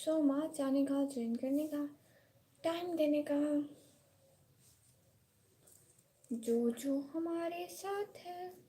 So much आने का, join करने का, टाइम देने का। जो जो हमारे साथ है।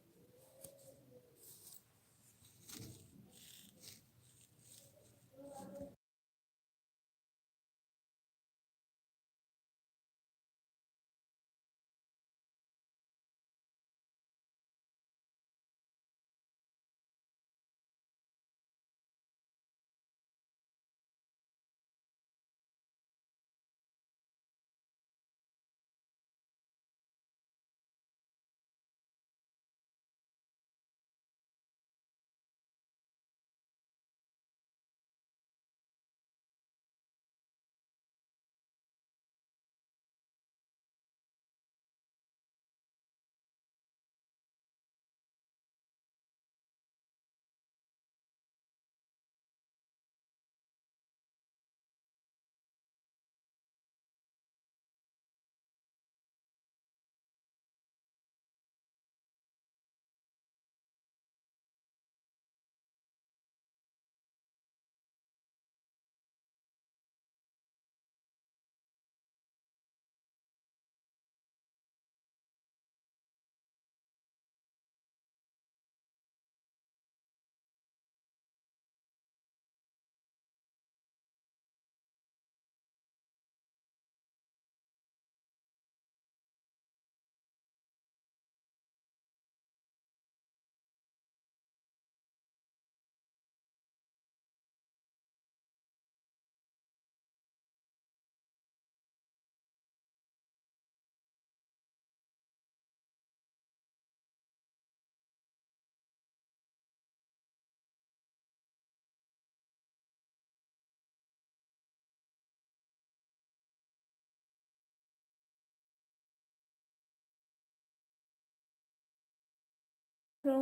ब्रो,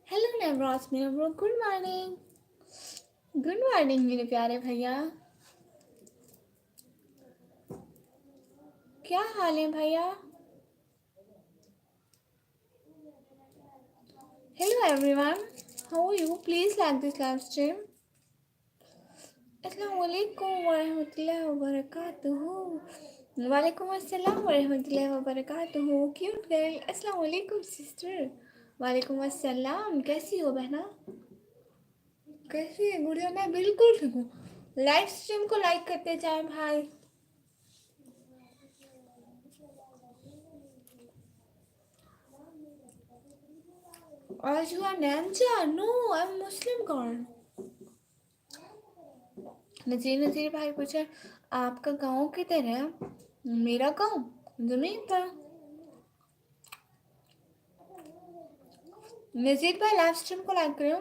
हेलो नवराज मेरा bro, good morning. Good morning मेरे प्यारे भैया, क्या हाल है भैया? Hello everyone, how are you? Please like this live stream. अस्सलाम वालेकुम वरहमतुल्लाहि वबरकातुहू। वालेकुम अस्सलाम वरहमतुल्लाहि वबरकातुहू। क्यूट गर्ल, अस्सलाम वालेकुम सिस्टर। वालेकुम अस्सलाम, कैसी हो बहना? कैसी है गुड़िया? मैं बिल्कुल ठीक हूँ। लाइव स्ट्रीम को लाइक करते जाए भाई। As you are Nancha? No, I'm Muslim girl. नजीर भाई पूछे आपका गांव किधर है? मेरा गांव जमीन पर। नजीर भाई लाइव स्ट्रीम को लाइक करो।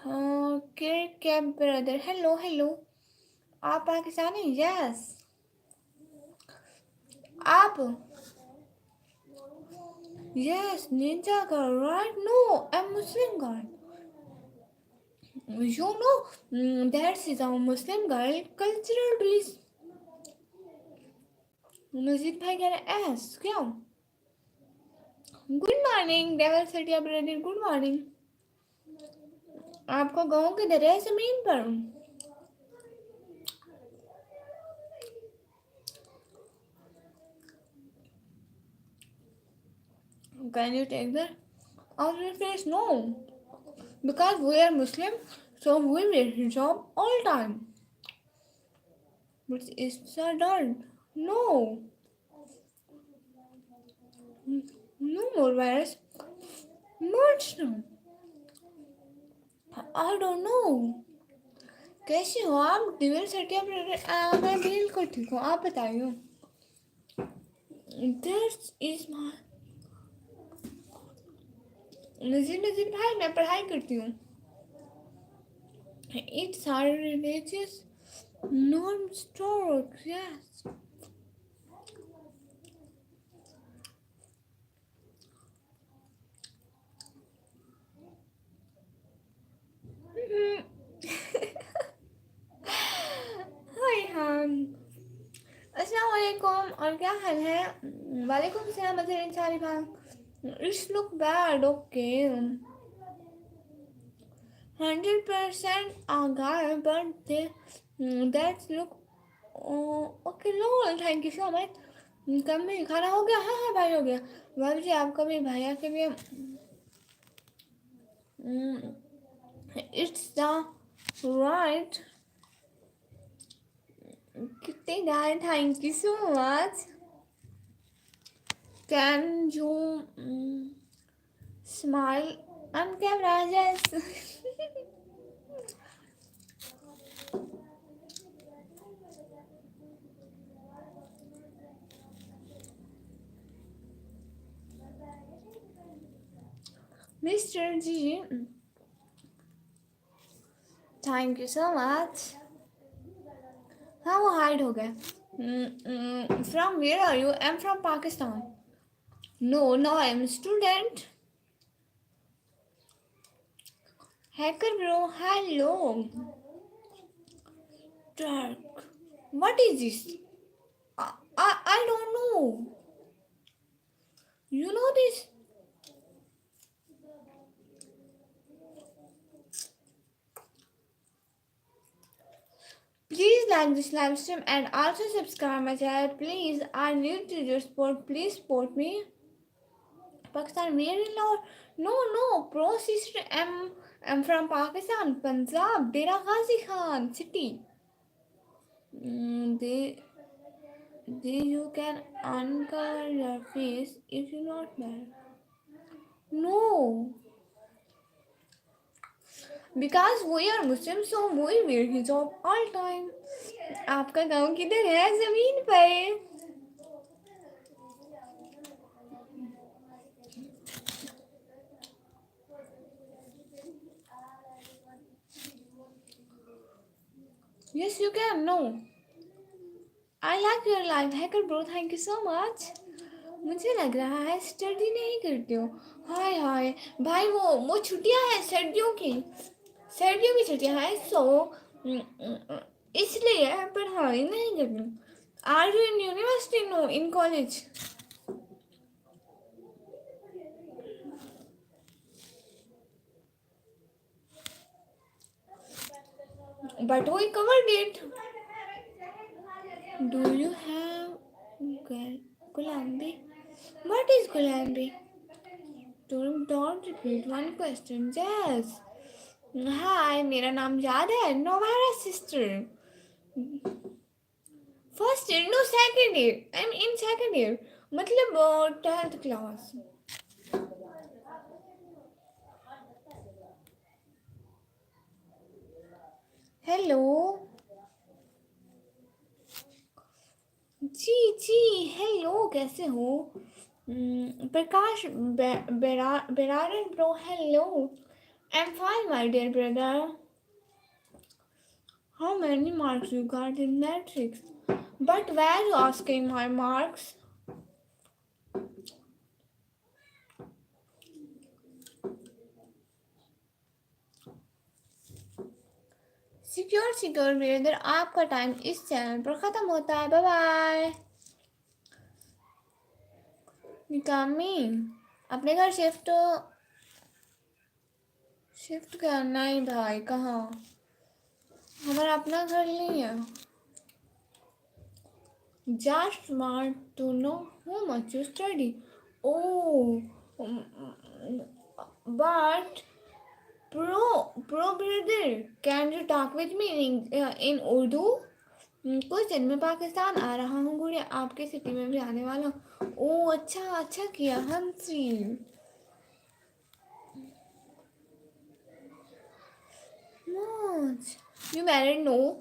हाँ, कैब ब्रदर, हेलो हेलो। आप पाकिस्तानी? यस। आप? Yes, ninja girl, right? No, I am Muslim girl. You know, that is a Muslim girl cultural belief. मस्जिद भाई कह रहे एस क्यों? Good morning devil city brother, good morning. आपका गांव किधर है? जमीन पर। Can you take that out of your face? No, because we are Muslim, so we wear hijab all time. But it's adult. No, no more virus. Much no. I don't know. कैसी हो आप? Divya Sethia brother, मैं बिल्कुल ठीक हूँ, आप बताइए। This is my नजीर भाई, मैं पढ़ाई करती हूँ। It's our religious norm store, yes. हाय हम, अस्सलाम वालेकुम, और क्या हाल है? वालेकुम सलाम अजहर इंसारी भाई। It's look bad, okay. 100% a guy, but that look. Okay low, thank you so much. कभी खाना हो गया? हाँ हाँ भाई हो गया। भाभी जी आप कभी भैया के लिए इट्स द राइट कितने guy, thank you so much. Can you smile on camera? Yes. Mister जी थैंक यू सो मच। हाँ वो हाइड हो गया। From where are you? I am from Pakistan. No no I am student. Hacker bro hello. Dark. What is this? I don't know. You know this? Please like this live stream and also subscribe my channel. Please, I need to your support. Please support me. Pakistan, where in Lahore? No. Pro sister, I'm from Pakistan, Punjab, Dera Ghazi Khan city. They you can uncover your face if you're not married. No. Because we are Muslims, so we wear hijab all time. आपका गांव किधर है? जमीन पर। Yes, you can. No. I like your life hacker bro. Thank you so much. मुझे लग रहा है स्टडी नहीं करते हो। हाय हाय भाई वो छुट्टियां हैं सर्दियों की। सर्दियों की छुट्टियां हैं सो इसलिए पढ़ाई नहीं करनी। Are you in university? No, in college. But we covered it. Do you have Gulambi? What is Gulambi? Don't repeat one question. Yes. Hi, मेरा नाम याद है? Novara sister. First year, no second year. I'm in second year. मतलब 10th class. Hello जी hello, कैसे हो? प्रकाश बेरारन bro hello. I'm fine my dear brother. How many marks you got in matrix? But why are you asking my marks? Secure brother, आपका time इस channel पर ख़त्म होता है। Bye bye. निकामी अपने घर शिफ्ट करना ही भाई। कहाँ? हमारा अपना घर नहीं है। Just want to know how much you study. Oh, but pro brother, can you talk with me in Urdu? कुछ दिन में पाकिस्तान आ रहा हूँ गुड़िया, आपके सिटी में भी आने वाला हूँ। ओह अच्छा किया हंसी। Much. You married? No.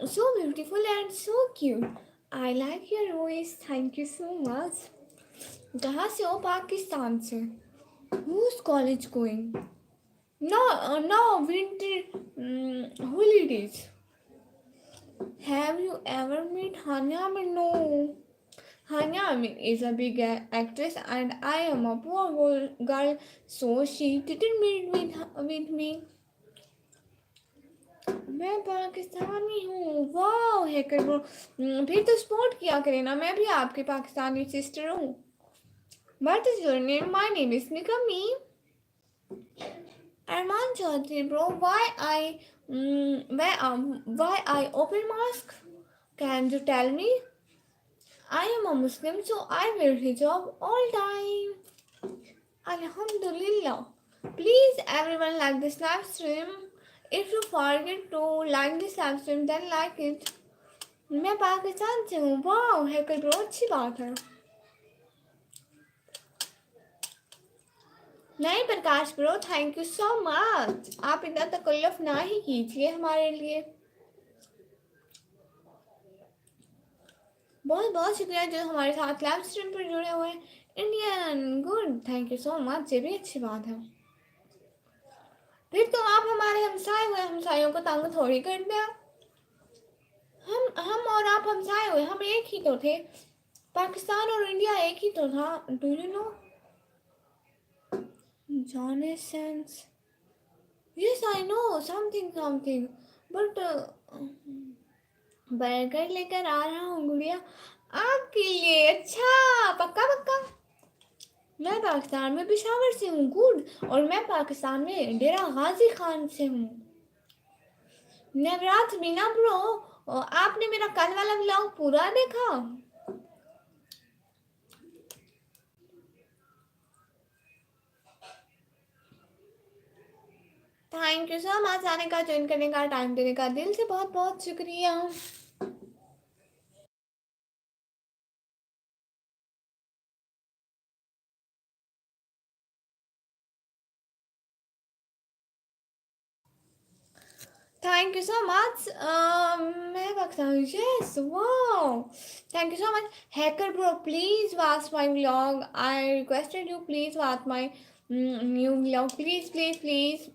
So beautiful and so cute. I like your voice. Thank you so much. कहाँ से हो? पाकिस्तान से। Who's college going? No, winter holidays. Have you ever met Hanya Amin? No. Hanya Amin is a big actress and I am a poor girl, so she didn't meet with me. मैं पाकिस्तानी हूँ। वाह hacker bro, फिर तो support किया करें ना, मैं भी आपके पाकिस्तानी सिस्टर हूँ। What is your name? My name is Nikami. Arman Chaudhary, bro, why I open mosque? Can you tell me? I am a Muslim, so I wear hijab all time. Alhamdulillah. Please, everyone, like this live stream. If you forget to like this live stream, then like it. मैं पाकिस्तान से हूँ. वाह, hacker bro, अच्छी बात है. नहीं Prakash bro, thank you so much. आप इतना तकल्लुफ ना ही कीजिए हमारे लिए. बहुत बहुत शुक्रिया जो हमारे साथ लाइव स्ट्रीम पर जुड़े हुए हैं. Indian good, thank you so much. ये भी अच्छी बात है. फिर तो आप हमारे हमसाए हुए हमसायों को तंग थोड़ी करते हैं. हम और आप हमसाए हुए, हम एक ही तो थे. पाकिस्तान और इंडिया एक ही तो था. Do you know John sense? Yes I know something but burger लेकर आ रहा हूँ गुड़िया आपके लिए. अच्छा, पक्का पक्का. मैं पाकिस्तान में पेशावर से हूँ. गुड. और मैं पाकिस्तान में डेरा गाजी खान से हूँ. नवरात मीना ब्रो, आपने मेरा कल वाला व्लॉग पूरा देखा? थैंक यू सो मच आने का, ज्वाइन करने का, टाइम देने का. दिल से बहुत बहुत शुक्रिया. Thank you so much. मैं Pakistan. Yes, wow. Thank you so much. Hacker bro, please watch my vlog. I requested you, please watch my new vlog. Please, please, please.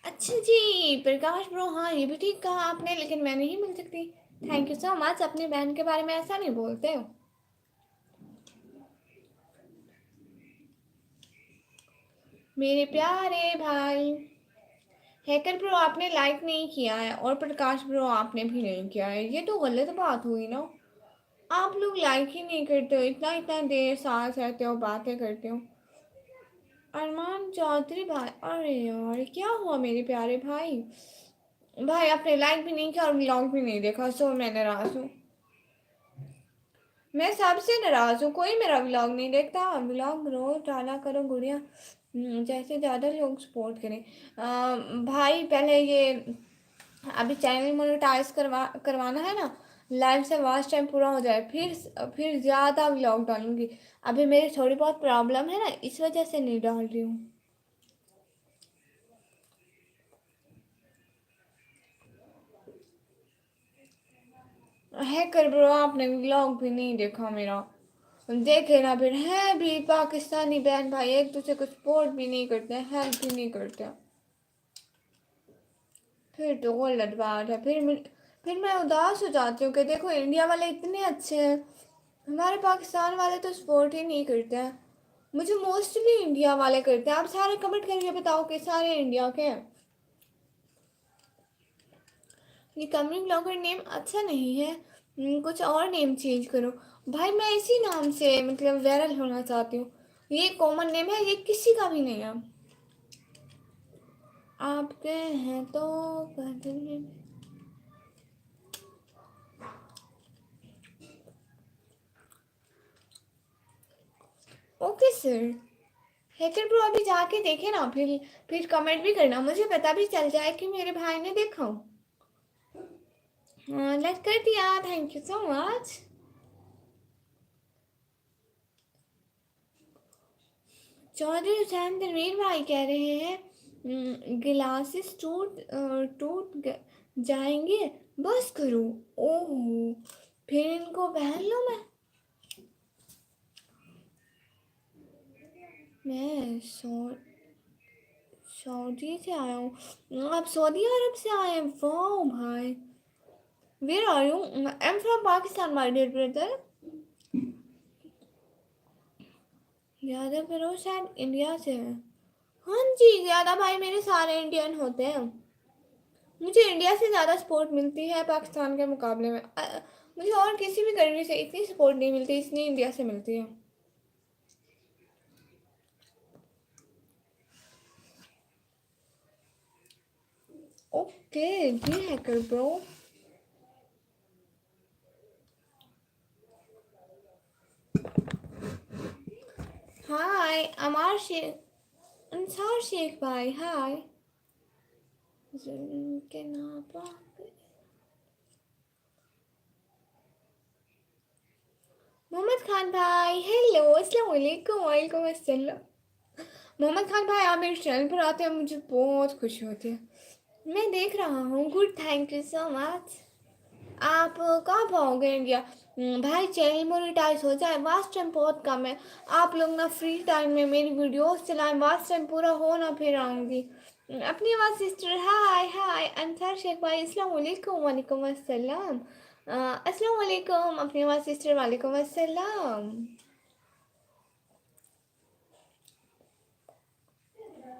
अच्छा जी प्रकाश ब्रो, हाँ ये भी ठीक कहा आपने, लेकिन मैं नहीं मिल सकती. Thank you so much. अपनी बहन के बारे में ऐसा नहीं बोलते हो. मेरे प्यारे भाई. हैकर ब्रो आपने लाइक नहीं किया है, और प्रकाश ब्रो आपने भी नहीं किया है. ये तो गलत बात हुई ना. आप लोग लाइक ही नहीं करते हो. इतना इतना देर साथ रहते हो, बातें करते हो. अरमान चौधरी भाई, अरे यार क्या हुआ मेरे प्यारे भाई. भाई आपने लाइक भी नहीं किया और व्लॉग भी नहीं देखा, सो मैं नाराज हूँ. मैं सबसे नाराज हूँ. कोई मेरा व्लॉग नहीं देखता. व्लॉग रोज डाला करो गुड़िया, जैसे ज़्यादा लोग सपोर्ट करें. भाई पहले ये अभी चैनल मोनेटाइज करवाना है ना. लाइव से वॉच टाइम पूरा हो जाए, फिर ज़्यादा व्लॉग डालूंगी. अभी मेरी थोड़ी बहुत प्रॉब्लम है ना, इस वजह से नहीं डाल रही हूँ. है कर ब्रो, आपने व्लॉग भी नहीं देखा मेरा. देखे ना फिर. है भी पाकिस्तानी बहन भाई एक दूसरे को सपोर्ट भी नहीं करते, हेल्प भी नहीं करते. फिर तो गलत बात है. फिर मैं उदास हो जाती हूँ कि देखो इंडिया वाले इतने अच्छे हैं, हमारे पाकिस्तान वाले तो सपोर्ट ही नहीं करते हैं. मुझे मोस्टली इंडिया वाले करते हैं. आप सारे कमेंट करके बताओ कि सारे इंडिया के हैं. ये कमिंग ब्लॉगर नेम अच्छा नहीं है. कुछ और नेम चेंज करो. भाई मैं इसी नाम से मतलब वायरल होना चाहती हूँ. ये कॉमन नेम है, ये किसी का भी नहीं है. आपके हैं तो ओके सर. हैकर ब्रो अभी जाके देखे ना, फिर कमेंट भी करना, मुझे पता भी चल जाए कि मेरे भाई ने देखा हो. लाइक कर दिया, thank you so much. Chaudhary Hussain Tanveer भाई कह रहे हैं गिलासेस टूट जाएंगे, बस करो. ओह, फिर इनको पहन लो. मैं सऊदी से आया हूँ. आप सऊदी अरब से आए हैं? वाह भाई. Where are you? I am from Pakistan my dear brother. ज़्यादा फिर शायद इंडिया से है. हाँ जी, ज़्यादा भाई मेरे सारे इंडियन होते हैं. मुझे इंडिया से ज़्यादा सपोर्ट मिलती है पाकिस्तान के मुकाबले में। मुझे और किसी भी कंट्री से इतनी सपोर्ट नहीं मिलती, इतनी इंडिया से मिलती है। ओके जी हैकर ब्रो। हाय अमार शेख, अंसार शेख भाई हाय। के नापा मोहम्मद खान भाई हेलो अस्सलाम वालेकुम। वालेकुम अस्सलाम। मोहम्मद खान भाई आप मेरे चैनल पर आते हैं मुझे बहुत खुशी होती है। मैं देख रहा हूँ। Good thank you so much. आप कहाँ पाओगे इंडिया? भाई चैनल मोनेटाइज हो जाए, वास्ट टाइम बहुत कम है। आप लोग ना फ्री टाइम में मेरी वीडियोस चलाएं, वास्ट टाइम पूरा हो ना फिर आऊँगी। अपनी आवाज़ सिस्टर हाय हाय अंसार शेख भाई अस्सलाम वालेकुम। वालेकुम अस्सलाम। अस्सलाम वालेकुम अपनी आवाज़ सिस्टर वालेकुम अस्सलाम।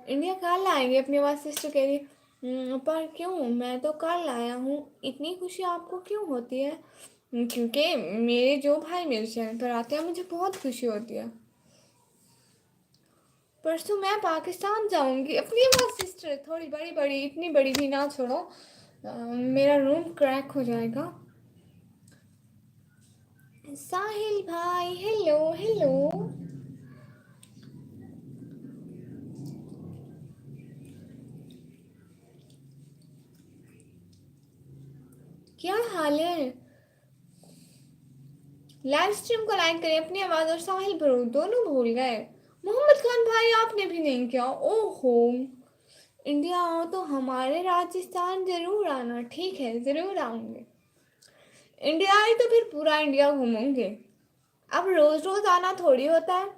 इंडिया कल आएंगे अपनी आवाज़ सिस्टर कह रही। पर क्यों, मैं तो कल आया हूँ, इतनी खुशी आपको क्यों होती है? क्योंकि मेरे जो भाई मेरे चैनल पर आते हैं मुझे बहुत खुशी होती है। परसों मैं पाकिस्तान जाऊंगी। अपनी आवाज़ सिस्टर थोड़ी बड़ी बड़ी, इतनी बड़ी भी ना छोड़ो, मेरा रूम क्रैक हो जाएगा। साहिल भाई हेलो हेलो। क्या हाल है? लाइव स्ट्रीम को लाइक करें। अपनी आवाज़ और साहिल ब्रो दोनों भूल गए। मोहम्मद खान भाई आपने भी नहीं किया। ओहो। इंडिया आओ तो हमारे राजस्थान जरूर आना। ठीक है ज़रूर आऊँगे। इंडिया आए तो फिर पूरा इंडिया घूमूंगे। अब रोज़ रोज़ आना थोड़ी होता है।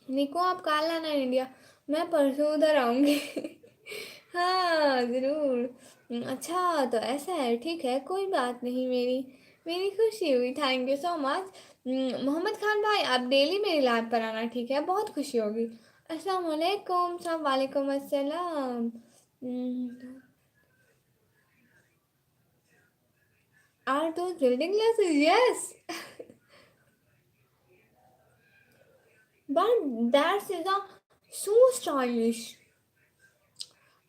निको आप कल आना इंडिया, मैं परसों उधर आऊँगी। हाँ ज़रूर। अच्छा तो ऐसा है, ठीक है कोई बात नहीं। मेरी मेरी खुशी हुई, thank you so much. Mohammed Khan भाई आप डेली मेरी लाइव पर आना, ठीक है बहुत खुशी होगी। अस्सलाम वालेकुम सब। वालेकुम अस्सलाम। Are those building glasses? Yes. But that is a so stylish.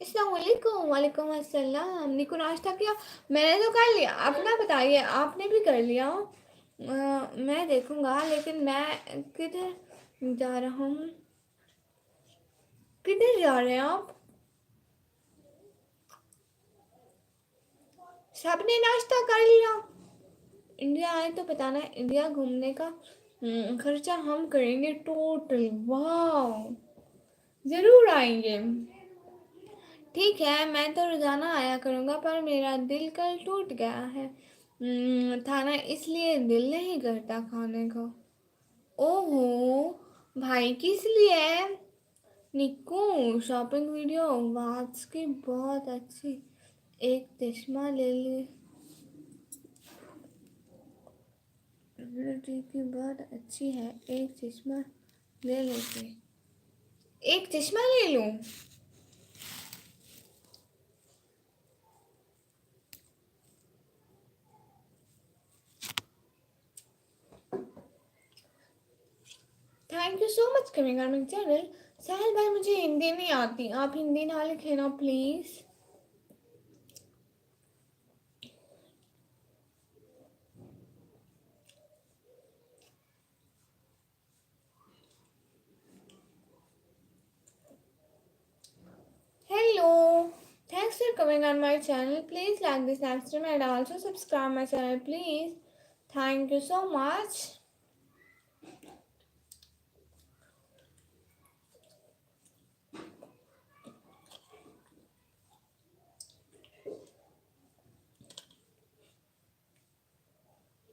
अस्सलामुअलैकुम। वालेकुम अस्सलाम। निको नाश्ता किया? मैंने तो कर लिया, अपना बताइए आपने भी कर लिया? मैं देखूंगा लेकिन मैं किधर जा रहा हूँ? किधर जा रहे हैं आप? सबने नाश्ता कर लिया? इंडिया आए तो बताना, इंडिया घूमने का खर्चा हम करेंगे टोटल। वाह ज़रूर आएंगे। ठीक है मैं तो रोज़ाना आया करूँगा, पर मेरा दिल कल टूट गया है। था ना, इसलिए दिल नहीं करता खाने को। ओहो भाई किस लिए? निक्कू शॉपिंग वीडियो वाच की बहुत अच्छी। एक चश्मा ले ले। क्वालिटी की बहुत अच्छी है, एक चश्मा ले लेते। एक चश्मा ले लूँ? Thank you so much coming on my channel. Sahil भाई मुझे हिंदी नहीं आती, आप हिंदी ना लिखे ना please. Hello, thanks for coming on my channel. Please like this live stream and also subscribe my channel, please. Thank you so much.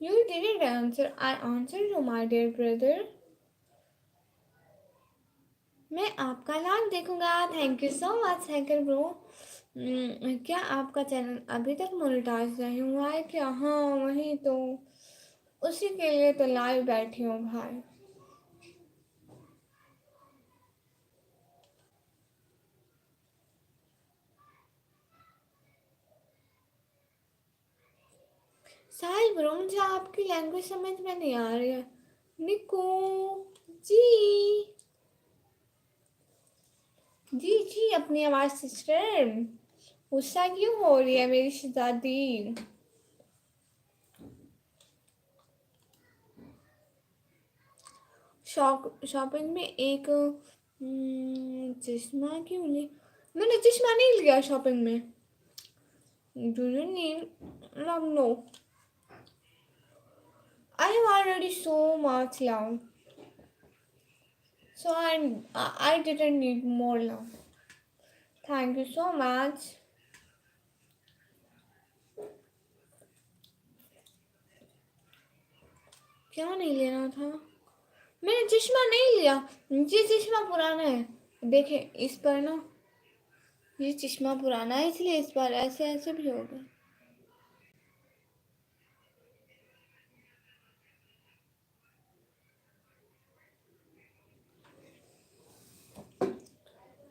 You didn't answer. I answered you, my dear brother. मैं आपका live देखूंगा। Thank you so much hacker bro. क्या आपका channel अभी तक monetise नहीं हुआ है क्या? हाँ वही तो, उसी के लिए तो लाइव बैठी हूँ भाई। साहिल ब्रो, मुझे आपकी लैंग्वेज समझ में नहीं आ रही है। निको जी जी जी, अपनी आवाज़ सिस्टर। गुस्सा क्यों हो रही है मेरी शहजादी? शॉपिंग में एक चश्मा क्यों ले? मैंने चश्मा नहीं लिया शॉपिंग में। Do you need? No, I have already so much love, so I didn't need more love. Thank you so much. क्या नहीं लेना था? मैंने चश्मा नहीं लिया, ये चश्मा पुराना है। देखे इस पर ना, ये चश्मा पुराना है इसलिए इस बार ऐसे ऐसे भी होगा।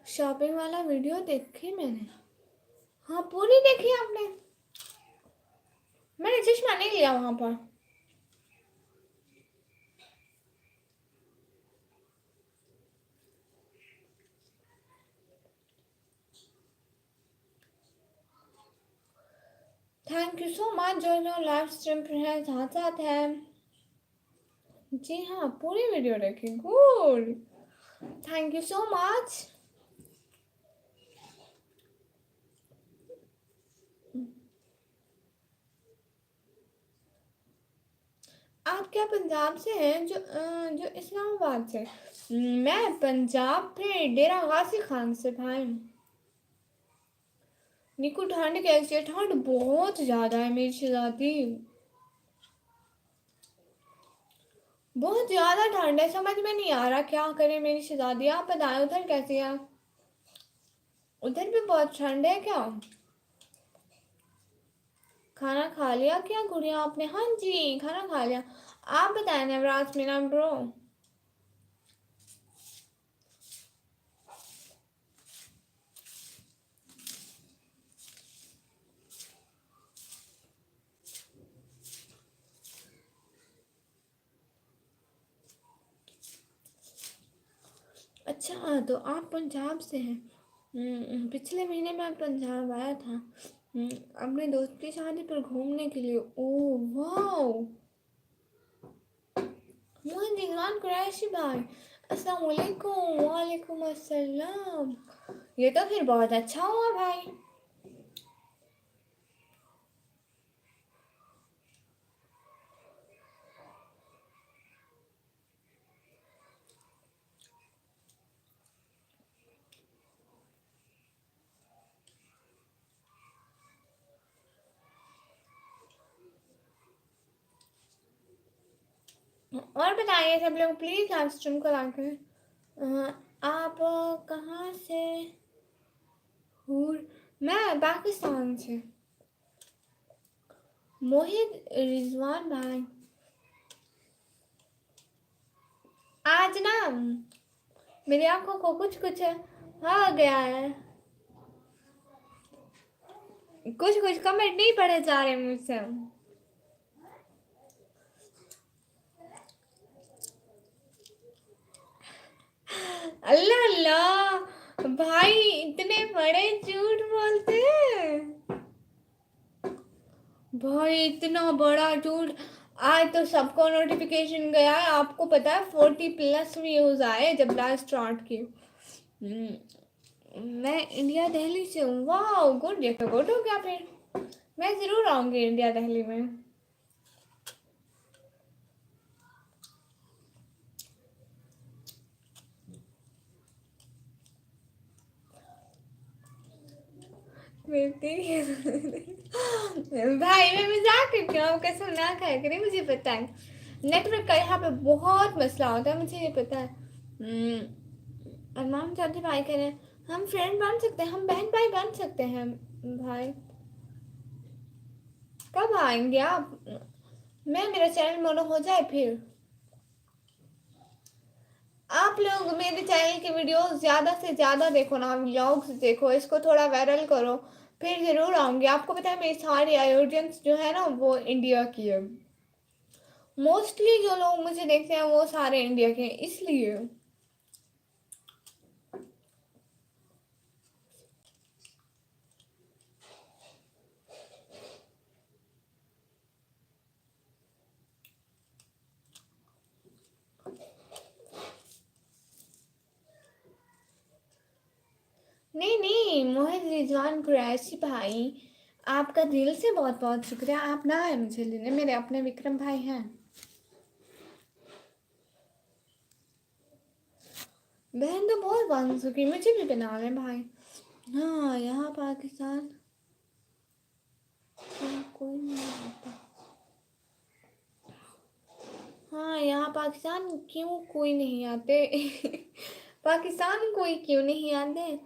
शॉपिंग वाला वीडियो देखी मैंने। हाँ, पूरी देखी आपने? मैंने चश्मा नहीं लिया वहां पर। थैंक यू सो मच जो जो लाइव स्ट्रीम पर है, साथ साथ है। जी हाँ, पूरी वीडियो देखी। Good, thank you so much. आप क्या पंजाब से हैं? जो इस्लामाबाद से। मैं पंजाब के डेरा गाजी खान से भाई। निकू ठंड कैसी है? ठंड बहुत ज्यादा है मेरी शहजादी, बहुत ज्यादा ठंड है। समझ में नहीं आ रहा क्या करे मेरी शहजादी। आप बताएं उधर कैसी है? उधर भी बहुत ठंड है क्या? खाना खा लिया क्या गुड़िया आपने? हाँ जी, खाना खा लिया। आप बताएं नवराज मीना ब्रो। अच्छा, तो आप पंजाब से हैं। पिछले महीने मैं पंजाब आया था अपने दोस्त की शादी पर घूमने के लिए। ओह वाओ, मोहन रिजवान कुरैशी भाई, अस्सलाम वालेकुम। वालेकुम अस्सलाम। ये तो फिर बहुत अच्छा हुआ भाई। और बताइए सब लोग प्लीज़ लाइव स्ट्रीम को लाकर। आप कहाँ से? हूँ मैं पाकिस्तान से। मोहित रिजवान भाई, आज ना मेरी आंखों को कुछ कुछ हो गया है। कुछ कुछ कमेंट नहीं पढ़े जा रहे मुझसे। अल्लाह अल्लाह भाई, इतने बड़े झूठ बोलते हैं भाई, इतना बड़ा झूठ। आज तो सबको नोटिफिकेशन गया है। आपको पता है 40+ व्यूज आए जब लाइव स्टार्ट की। मैं इंडिया दिल्ली से हूँ। वाह गुड, देखो गुड हो गया फिर। मैं जरूर आऊंगी इंडिया दिल्ली में। भाई मैं मजाक करती हूँ, आप कसम ना खाया करें, मुझे पता है नेटवर्क का यहाँ पे बहुत मसला होता है, मुझे ये पता है। अरमान चाहते भाई कह रहे हैं हम फ्रेंड बन सकते हैं, हम बहन भाई बन सकते हैं भाई। कब आएंगे आप? मैं मेरा चैनल मोनो हो जाए फिर। आप लोग मेरे चैनल की वीडियोस ज़्यादा से ज़्यादा देखो ना, व्लॉग्स देखो, इसको थोड़ा वायरल करो फिर ज़रूर आऊँगी। आपको पता है मेरी सारी ऑडियंस जो है ना वो इंडिया की है। मोस्टली जो लोग मुझे देखते हैं वो सारे इंडिया के हैं, इसलिए। नहीं नहीं मोहित रिजवान कुरैशी भाई, आपका दिल से बहुत बहुत शुक्रिया। आप ना आए मुझे लेने, मेरे अपने विक्रम भाई हैं। बहन तो बहुत बांध चुकी, मुझे भी बना लें भाई। हाँ यहाँ पाकिस्तान कोई नहीं आता। हाँ यहाँ पाकिस्तान क्यों कोई नहीं आते पाकिस्तान कोई क्यों नहीं आते।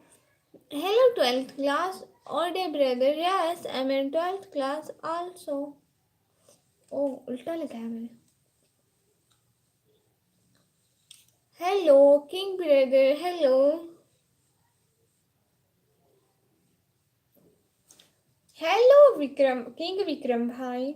हेलो 12th क्लास और डे brother, yes I am in 12th class also. ओ उल्टा लिखा है मैंने। Hello king brother, hello. Hello Vikram, king Vikram भाई।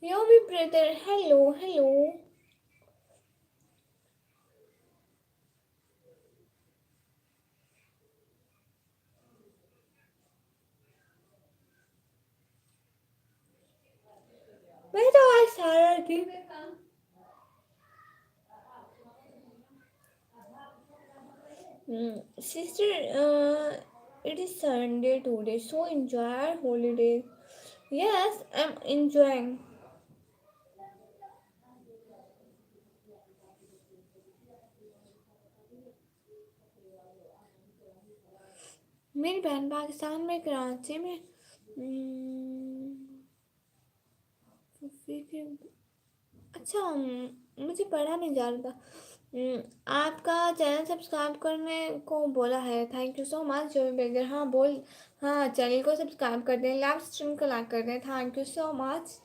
यो भी ब्रदर, हेलो हेलो। मैं तो आज सारा दिन sister, it is Sunday today, so enjoy our holiday. Yes, I'm enjoying. मेरी बहन पाकिस्तान में कराची में अच्छा मुझे पढ़ा नहीं जा रहा था। आपका चैनल सब्सक्राइब करने को बोला है, थैंक यू सो मच जो बेगर। हाँ बोल, हाँ चैनल को सब्सक्राइब कर दें, लाइव स्ट्रीम को लाइक कर दें, thank you so much.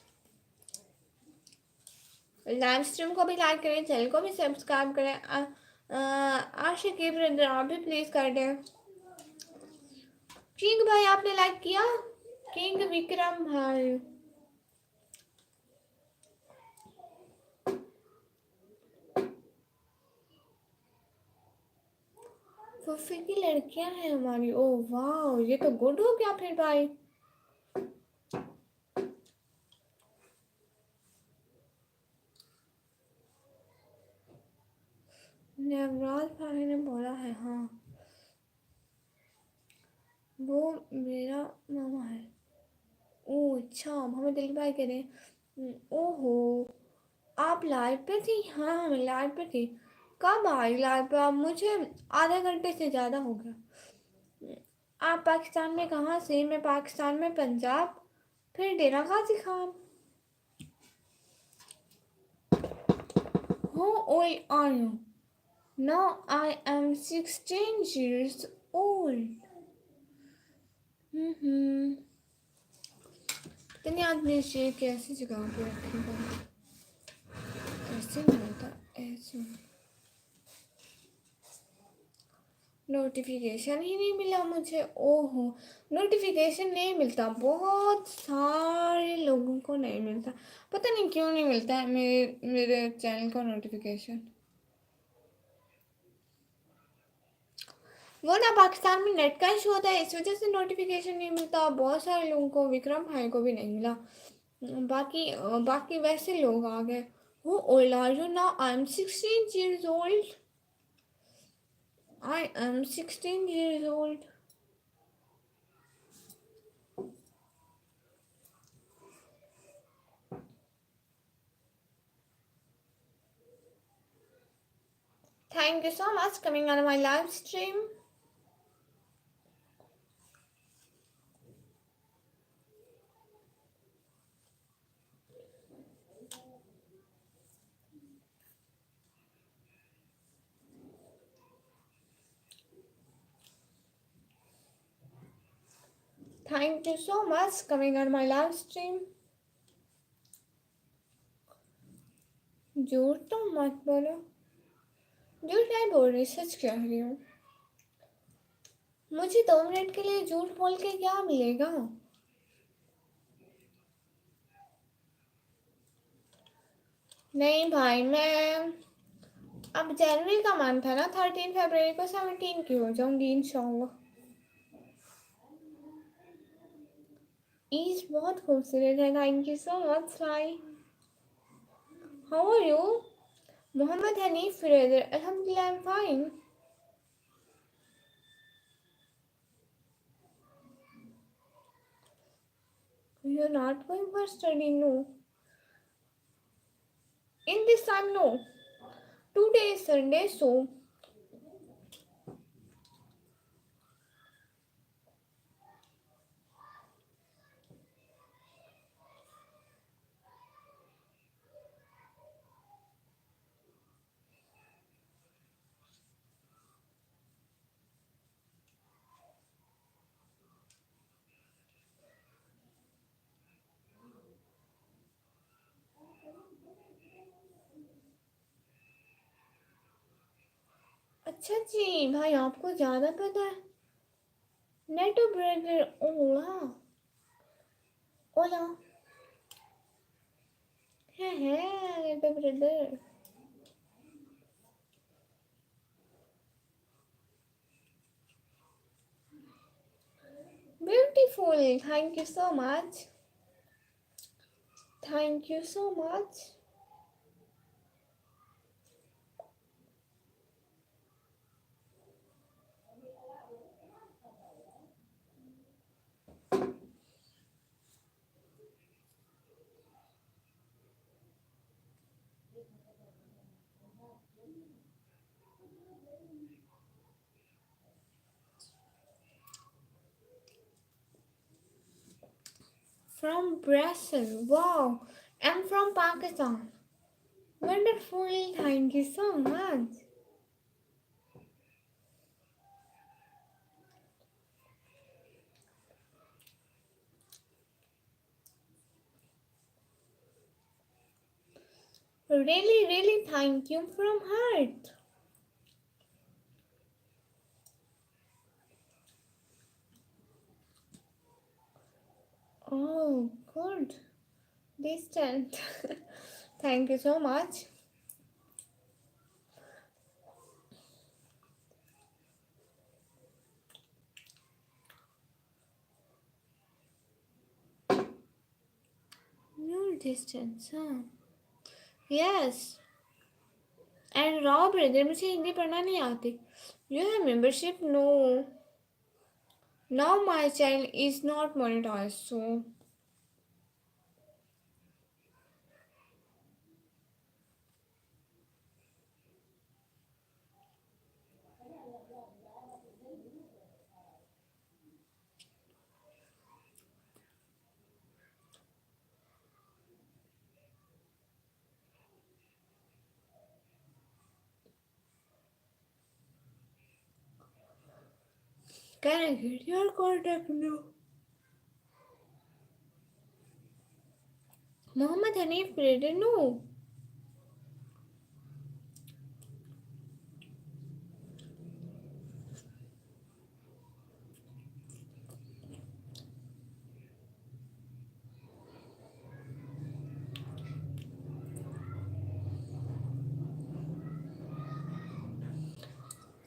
Live stream को भी लाइक करें, चैनल को भी सब्सक्राइब करें। आशिकी ब्रदर आप भी प्लीज़ कर दें। किंग भाई आपने लाइक किया? किंग विक्रम भाई, फुफी की लड़कियां हैं हमारी। ओ वाह, ये तो गुड हो गया फिर भाई। नवराज भाई ने बोला है, हाँ वो मेरा मामा है। ओ अच्छा, मोहम्मद अली भाई कह रहे हैं। ओहो, आप लाइव पे थी? हाँ मैं लाइव पे थी। कब आई लाइव पे आप? मुझे आधे घंटे से ज़्यादा हो गया। आप पाकिस्तान में कहाँ से? मैं पाकिस्तान में पंजाब, फिर डेरा Ghazi Khan. How old are you? Now I am 16 years old. हम्म, इतनी आदमी शेर के ऐसी जगह पे रखेगा, ऐसे नहीं होता, ऐसे। नोटिफिकेशन ही नहीं मिला मुझे। ओहो, नोटिफिकेशन नहीं मिलता, बहुत सारे लोगों को नहीं मिलता, पता नहीं क्यों नहीं मिलता है मेरे मेरे चैनल का नोटिफिकेशन। वो ना पाकिस्तान में नेट का इशू होता है, इस वजह से नोटिफिकेशन नहीं मिलता। बहुत सारे लोगों को, विक्रम भाई को भी नहीं मिला। बाकी वैसे लोग आ गए। How old are you now? I'm 16 years old. I am 16 years old. Thank you so much coming on my live stream. Thank you so much coming on my live stream. झूठ तो मत बोलो. झूठ नहीं बोल रही, सच कह रही हूँ. मुझे 2 मिनट के लिए झूठ बोल के क्या मिलेगा? नहीं भाई, मैं अब जनवरी का मंथ है ना, 13 फरवरी को 17 की हो जाऊंगी इंशाल्लाह. ईस्ट बहुत खूबसूरत है. थैंक यू सो मच भाई. How are you? Mohammad Hanif brother, अल्हम्दुलिल्लाह I am fine. You are not going for study, no. In this time, no. Today is Sunday, so अच्छा जी भाई, आपको ज़्यादा पता है. नेटो ब्रदर, ओला ओला है NATO brother. Beautiful. Thank you so much. Thank you so much. From Brazil. Wow. I'm from Pakistan. Wonderful. Thank you so much. Really, really thank you from heart. Oh, good. Distant. Thank you so much. Your distance, huh? Yes. And raw brother, मुझे हिंदी पढ़ना नहीं आती. You have membership? No. Now my channel is not monetized, so can I get your contact now? Mohammed Hanif brother, no.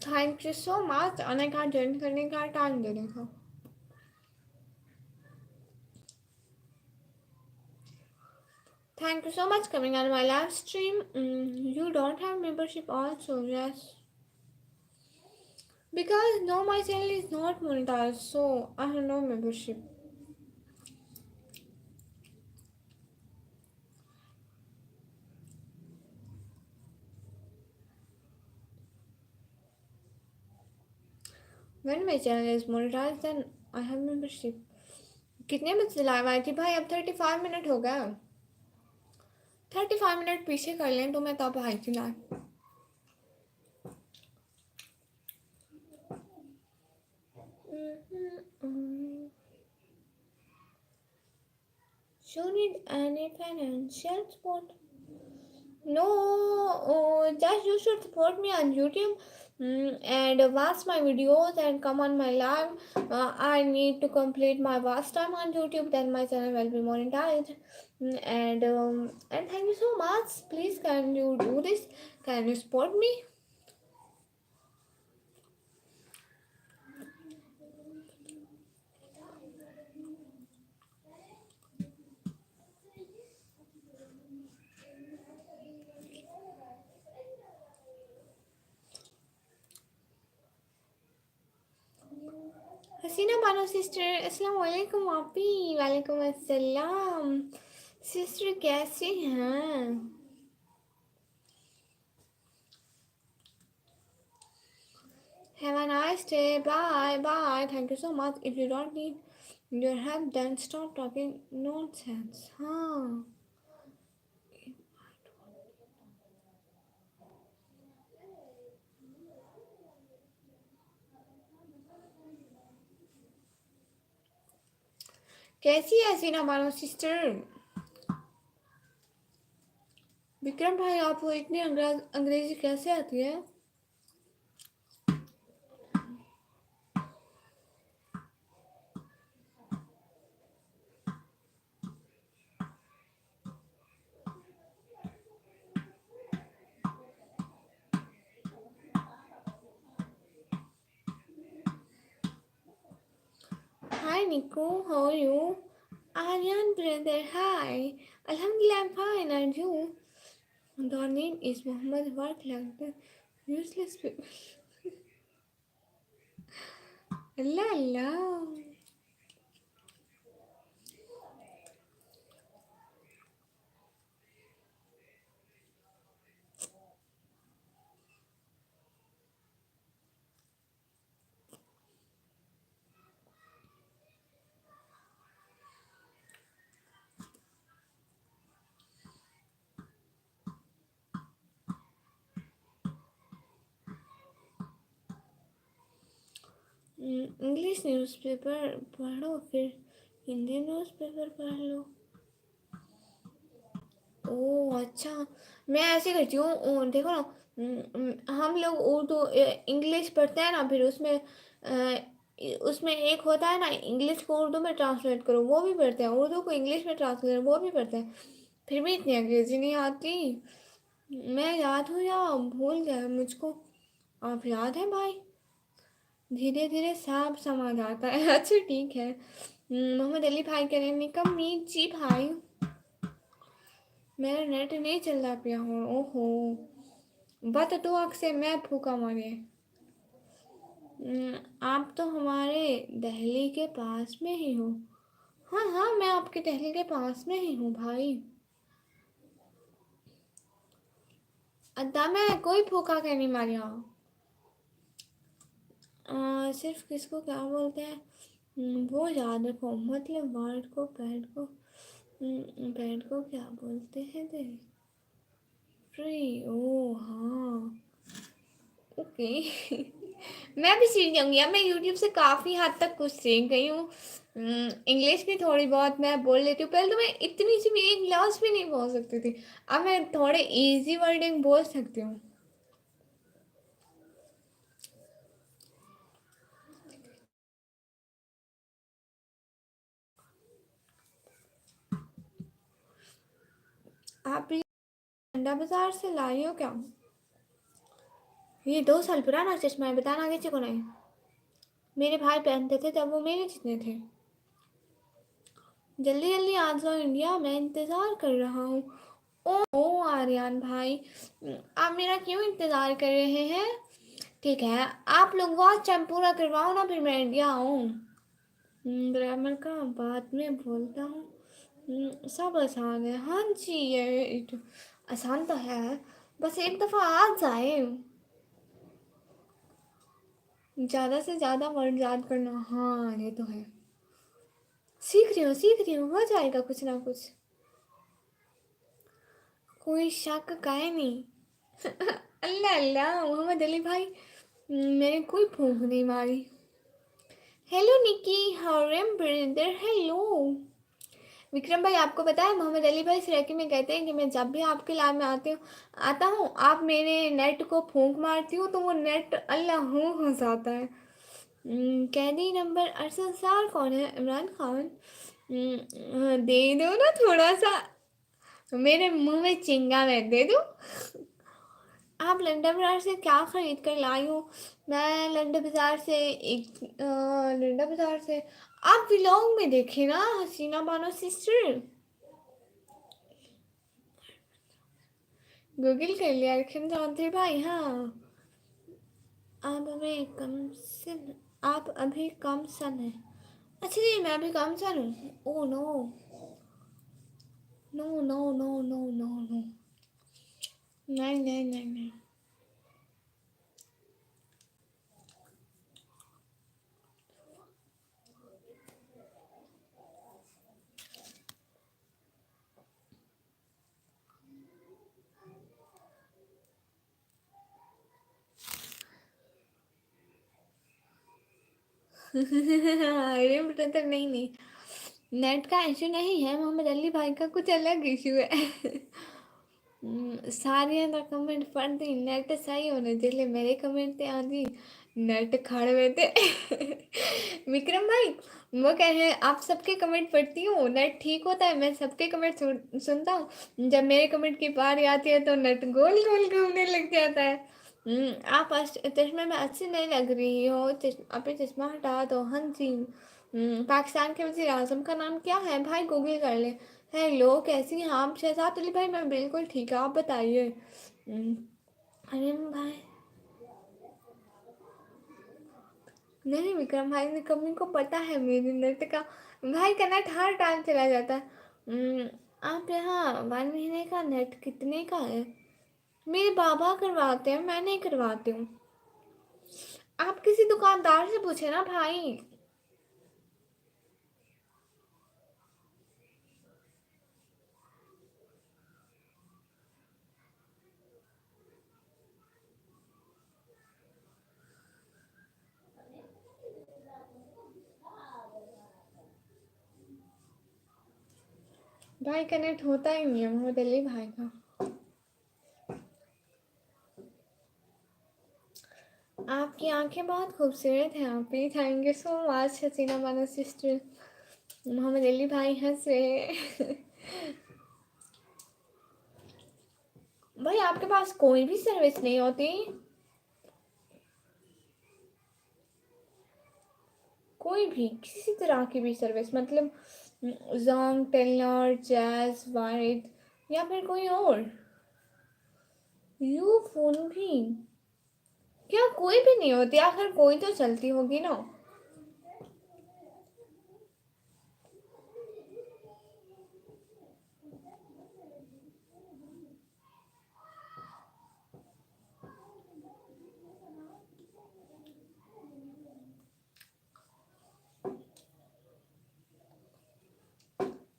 Thank you so much. आने का join करने का time देने का. Thank you so much coming on my live stream. You don't have membership also, yes. Because no, my channel is not monetized, so I have no membership. When my channel is monetized, then I have membership. कितने बजे live आई थी भाई? अब 35 minute हो गया. 35 minute पीछे कर लें तो मैं तब आई थी live. You need any financial support? No, oh, just you should support me on YouTube and watch my videos and come on my live. I need to complete my watch time on YouTube, then my channel will be monetized. And thank you so much. Please, can you do this? Can you support me? Hasina Bano sister अस्सलाम वालेकुम आपी वालेकुम अस्सलाम sister कैसे हैं have a nice day bye bye thank you so much if you don't need your help then stop talking nonsense हाँ कैसी है हसीना बानो सिस्टर विक्रम भाई आपको इतनी अंग्रेजी कैसे आती है Hi Nico, how are you? Aryan brother, hi. Alhamdulillah, I'm fine. And you? The name is Muhammad Work like the useless people. Allah Allah. English newspaper पढ़ो फिर हिंदी न्यूज़पेपर पढ़ लो ओह अच्छा मैं ऐसे करती हूँ देखो ना हम लोग उर्दू इंग्लिश पढ़ते हैं ना फिर उसमें एक होता है ना इंग्लिश को उर्दू में ट्रांसलेट करो वो भी पढ़ते हैं उर्दू को इंग्लिश में ट्रांसलेट वो भी पढ़ते हैं फिर भी इतनी अंग्रेजी नहीं आती मैं याद हूँ या भूल गया मुझको आप याद है भाई धीरे धीरे सब समझ आता है अच्छा ठीक है मोहम्मद अली भाई कह रहे हैं निकम मीत जी भाई मेरा नेट नहीं चल रहा पिया हूँ ओहो बत तो आँख से मैं फूका मारे आप तो हमारे दहली के पास में ही हो हाँ हाँ मैं आपके दहली के पास में ही हूँ भाई अद्दा मैं कोई फूका के नहीं मारिया सिर्फ किसको क्या बोलते हैं वो याद रखो मतलब वर्ड को पैड को क्या बोलते हैं दे फ्री ओ हाँ ओके मैं भी सीख जाऊंगी अब मैं यूट्यूब से काफ़ी हद तक कुछ सीख गई हूँ इंग्लिश भी थोड़ी बहुत मैं बोल लेती हूँ पहले तो मैं इतनी सी भी एक लफ्ज़ भी नहीं बोल सकती थी अब मैं थोड़े इजी वर्डिंग बोल सकती हूँ आप भी अंडा बाजार से लाई हो क्या ये 2 साल पुराना चश्मा है बताना किसी को नहीं मेरे भाई पहनते थे तब वो मेरे जितने थे जल्दी जल्दी आ जाओ इंडिया मैं इंतज़ार कर रहा हूँ ओ आर्यन भाई आप मेरा क्यों इंतज़ार कर रहे हैं ठीक है आप लोग वॉच टाइम पूरा करवाओ ना फिर मैं इंडिया आऊँ ग्रामर का बाद में बोलता हूँ सब आसान है हाँ जी ये आसान तो है बस एक दफ़ा आ जाए ज़्यादा से ज़्यादा वर्ड याद करना हाँ ये तो है सीख रही हूँ हो जाएगा कुछ ना कुछ कोई शक का है नहीं अल्लाह अल्लाह मोहम्मद अली भाई मैंने कोई फूंक नहीं मारी hello Nikki how am brother hello Vikram भाई आपको पता है मोहम्मद अली भाई सिरकी में कहते हैं कि मैं जब भी आपके लाइव में आता हूँ आप मेरे नेट को फूंक मारती हो तो वो नेट अल्लाह हो जाता है। कैदी नंबर 68 कौन है? इमरान खान। दे दो ना थोड़ा सा, मेरे मुंह में चिंगा में दे दो। आप लंदन बाजार से क्या खरीद कर लाई हो? मैं लंदन बाजार से लंदन बाजार से आप व्लॉग में देखे ना हसीना बानो सिस्टर। गूगल कर लिया रखन चौधरी भाई। हाँ आप अभी कम सन, आप अभी कम सन है। अच्छा जी मैं अभी कम सन हूँ। Oh no no no no no no no, नहीं नहीं नहीं नहीं। अरे ब्रदर नहीं नहीं, नेट का इशू नहीं है, मोहम्मद अली भाई का कुछ अलग इशू है। सारियां दा कमेंट पढ़ती नेट सही होने चाहिए, मेरे कमेंट ते आंदी नेट खड़ हुए थे। विक्रम भाई वो कह रहे हैं आप सबके कमेंट पढ़ती हूँ, नेट ठीक होता है, मैं सबके कमेंट सुनता हूँ, जब मेरे कमेंट की बारी आती है तो नेट गोल गोल घूमने लग जाता है। आप चश्मे में अच्छी नहीं लग रही हो, अपने चश्मा हटा दो। हाँ जी। पाकिस्तान के वज़ीर आज़म का नाम क्या है भाई? गूगल कर ले। हेलो कैसी हैं आप? शहजाद अली भाई मैं बिल्कुल ठीक है, आप बताइए। अरे भाई नहीं, विक्रम भाई ने कमी को पता है मेरी नेट का, भाई का नेट हर टाइम चला जाता है। आप यहाँ 1 महीने का नेट कितने का है? मेरे बाबा करवाते हैं, मैं नहीं करवाती हूँ। आप किसी दुकानदार से पूछे ना भाई। भाई का नेट होता ही नहीं है, मोहम्मद अली भाई का। आपकी आंखें बहुत खूबसूरत हैं आप ही, थैंक यू सो मच हसीना माना सिस्टर। मोहम्मद अली भाई हंस रहे। भाई आपके पास कोई भी सर्विस नहीं होती? कोई भी किसी तरह की भी सर्विस, मतलब जोंग, टेलनॉर, जैज, वाइड या फिर कोई और? यू फोन भी क्या कोई भी नहीं होती? आखिर कोई तो चलती होगी ना।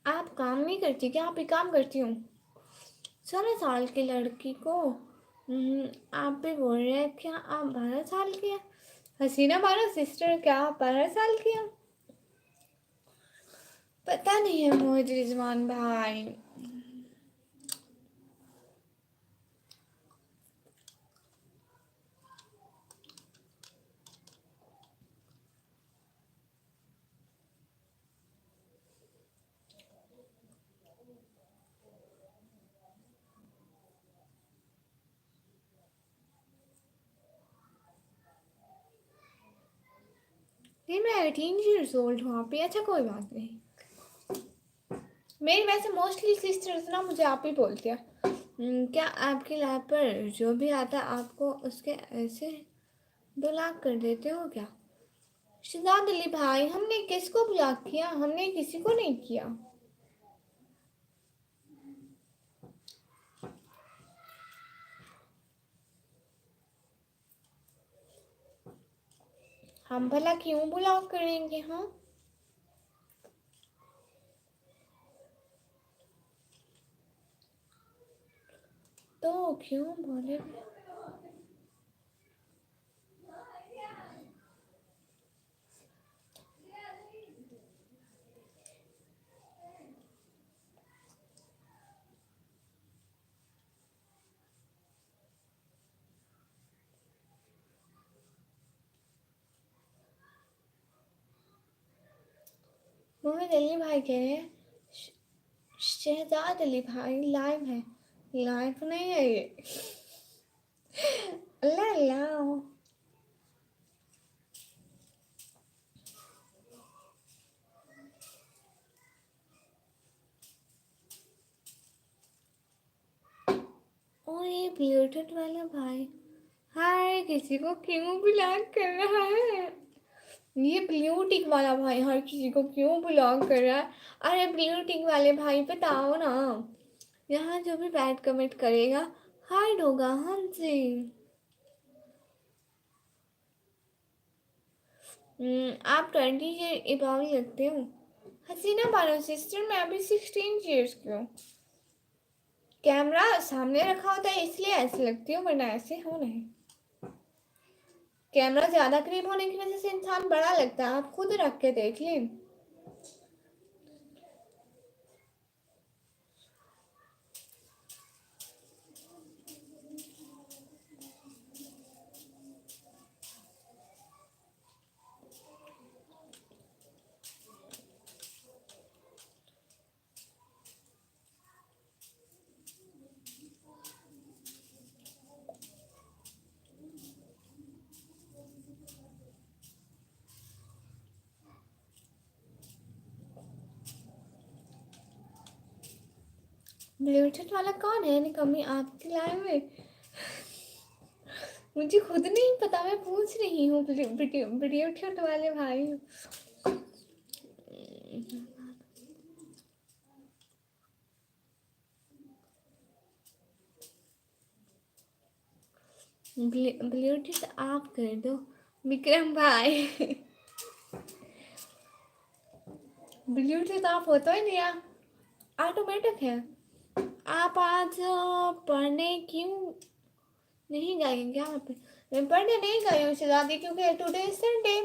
आप काम नहीं करती क्या? आप ही काम करती हूँ। 16 साल की लड़की को आप भी बोल रहे हैं क्या आप 12 साल की हैं? हसीना मानो सिस्टर क्या आप 12 साल की हैं? पता नहीं है मुझे रिजवान भाई। नहीं मैं 18 years old हूँ आप ही। अच्छा कोई बात नहीं। मेरी वैसे मोस्टली सिस्टर्स ना मुझे आप ही बोलती है। क्या आपके लैब पर जो भी आता है आपको उसके ऐसे ब्लॉक कर देते हो क्या? शहजाद अली भाई हमने किसको ब्लॉक किया? हमने किसी को नहीं किया। हम भला क्यों ब्लॉक करेंगे? हाँ तो क्यों बोले? मोहम्मद अली भाई कह रहे हैं शहजाद अली भाई लाइव है। लाइव नहीं है ये। अल्लाह अल्लाह। और ये ब्लूटूथ वाला भाई हाय किसी को क्यों ब्लॉक कर रहा है? ये ब्लू टिक वाला भाई हर किसी को क्यों ब्लॉक कर रहा है? अरे ब्लू टिक वाले भाई बताओ ना, यहाँ जो भी बैड कमेंट करेगा हाइड होगा हमसे। आप 20 ईयर इबाव लगते हो। हसीना बानो सिस्टर, मैं अभी 16 ईयर्स की हूँ। कैमरा सामने रखा होता है इसलिए ऐसे लगती हूँ, वरना ऐसे हो नहीं। कैमरा ज्यादा करीब होने की वजह से इंसान बड़ा लगता है, आप खुद रख के देख लें। ब्लूटूथ वाला कौन है निकम्मी आपके लाइव में? मुझे खुद नहीं पता, मैं पूछ रही हूँ ब्लूटूथ वाले भाई। ब्लूटूथ आप कर दो विक्रम भाई। ब्लूटूथ ऑफ होता ही नहीं है, ऑटोमेटिक है। आप आज पढ़ने क्यों नहीं गए क्या? मैं पढ़ने नहीं गई हूँ शहजादी, क्योंकि टुडे संडे,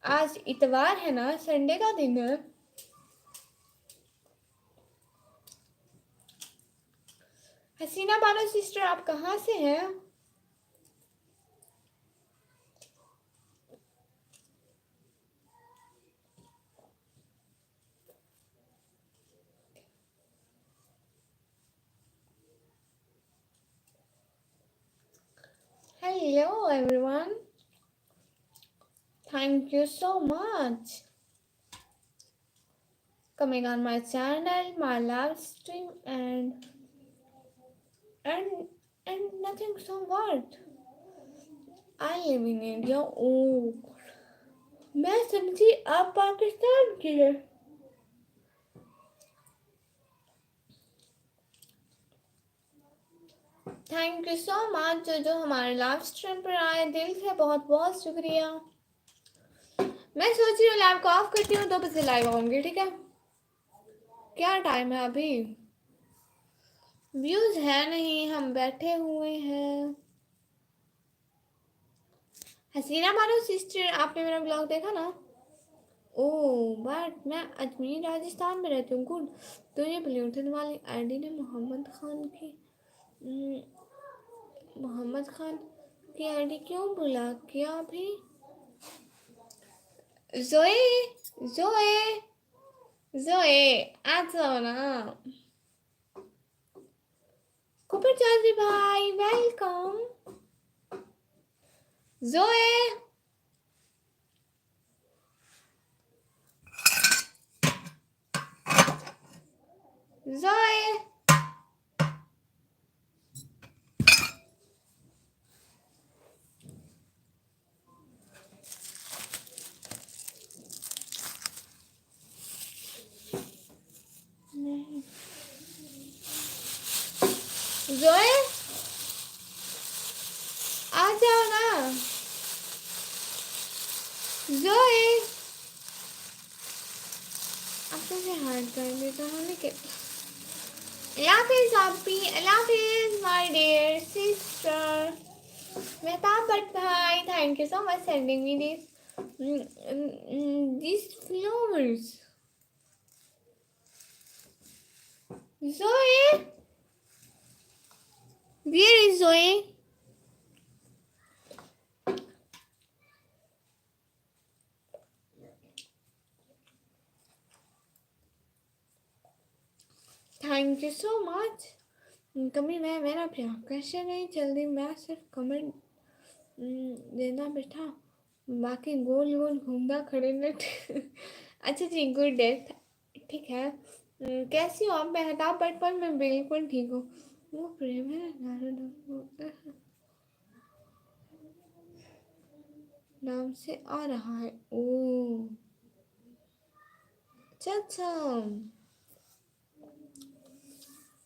आज इतवार है ना, संडे का दिन है। हसीना बानो सिस्टर आप कहाँ से हैं? Hello everyone, thank you so much coming on my channel, my live stream, and nothing so what. I live in India. Oh, मैं समझी आप पाकिस्तान की है। थैंक यू सो मच जो हमारे लाइव स्ट्रीम पर आए, दिल से बहुत बहुत शुक्रिया। मैं सोच रही हूँ लाइव को ऑफ करती हूँ, 2 बजे लाइव आऊंगी, ठीक है? क्या टाइम है अभी? व्यूज है नहीं, हम बैठे हुए हैं। हसीना मानो सिस्टर आपने मेरा ब्लॉग देखा ना? ओह बट मैं अजमेर राजस्थान में रहती हूँ। गुड। तो ये ब्लूटूथ वाली आईडी ने मोहम्मद खान की आईडी क्यों ब्लॉक किया अभी? जोए जोए जोए आ जाओ ना। कुपर चौधरी भाई वेलकम। जोए जोए जोए आ जाओ ना। जोए अब तो मैं हार्ड कर देता हूँ लेकिन Allah Hafiz my dear sister. Mehtab Bhatt bhai, thank you so much sending me these flowers. Zoe, where is Zoe? Thank you so much. कभी मैं मेरा प्रियंका नहीं चल रही, मैं सिर्फ कमेंट देना बैठा, बाकी गोल गोल घूमना खड़े न अच्छा जी, गुड डे। ठीक है। कैसी हो आप मेहताब पटपन? मैं बिल्कुल ठीक हूँ। वो प्रेम है नाम से आ रहा है। ओ अच्छा अच्छा,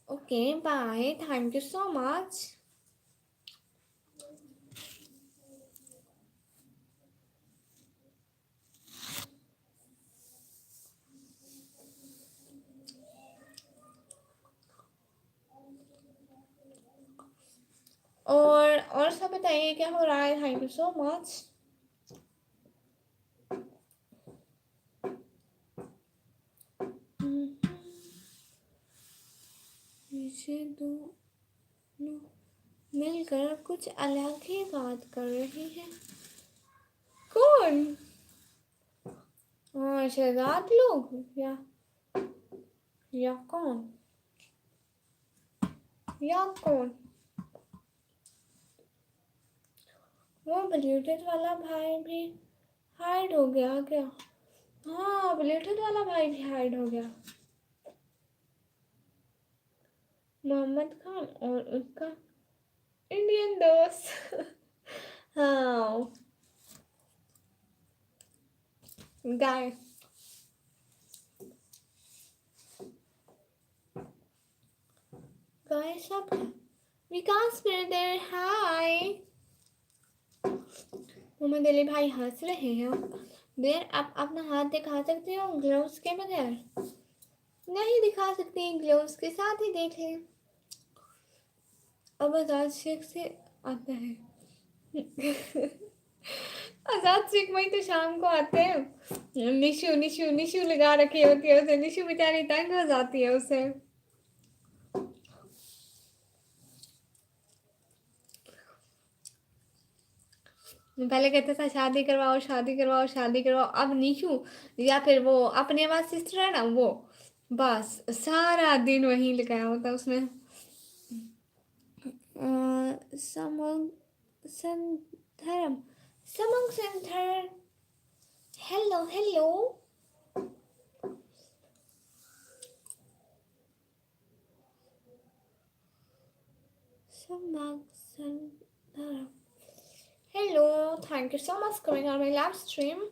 okay bye, thank you so much. और सब बताइए क्या हो रहा है? Thank you so much. दो मिलकर कुछ अलग ही बात कर रही है। कौन? हाँ, शहजाद लोग या कौन? या कौन? वो ब्लूटूथ वाला भाई भी हाइड हो गया क्या? हाँ, ब्लूटूथ वाला भाई भी हाइड हो गया। मोहम्मद खान और उसका इंडियन दोस्त हाँ, गाय गाय सब है। विकास ब्रदर हाय। मोहम्मद अली भाई हंस रहे हैं। देर आप अपना हाथ दिखा सकते हो ग्लव्स के बगैर? नहीं दिखा सकते, ग्लव्स के साथ ही देख लें। अब आजाद शेख से आता है आजाद शेख वही तो शाम को आते हैं। निशु निशु निशु लगा रखी होती है उसे, निशु बेचारी तंग हो जाती है उसे। पहले कहते था शादी करवाओ शादी करवाओ शादी करवाओ, अब निशु या फिर वो अपने पास सिस्टर है ना, वो बस सारा दिन वही लगाया होता है उसने। समंग संधर्म समंग संधर हेलो हेलो। समंग संधर्म hello, thank you so much coming on my live stream.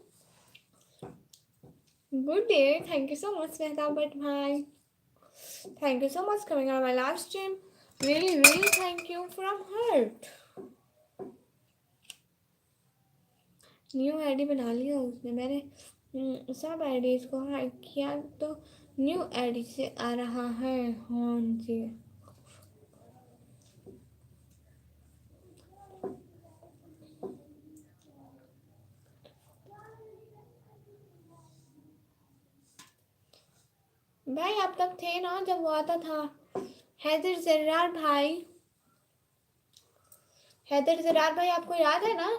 Good day, thank you so much Mehtab Bhatt bhai. Thank you so much coming on my live stream. Really really thank you from heart. New ID बना लिया उसने, मैंने सब IDs को hide किया तो new ID से आ रहा है। हाँ जी, भाई आप तक थे ना जब वो आता था। हैदर जर्रार भाई, हैदर जर्रार भाई आपको याद है ना?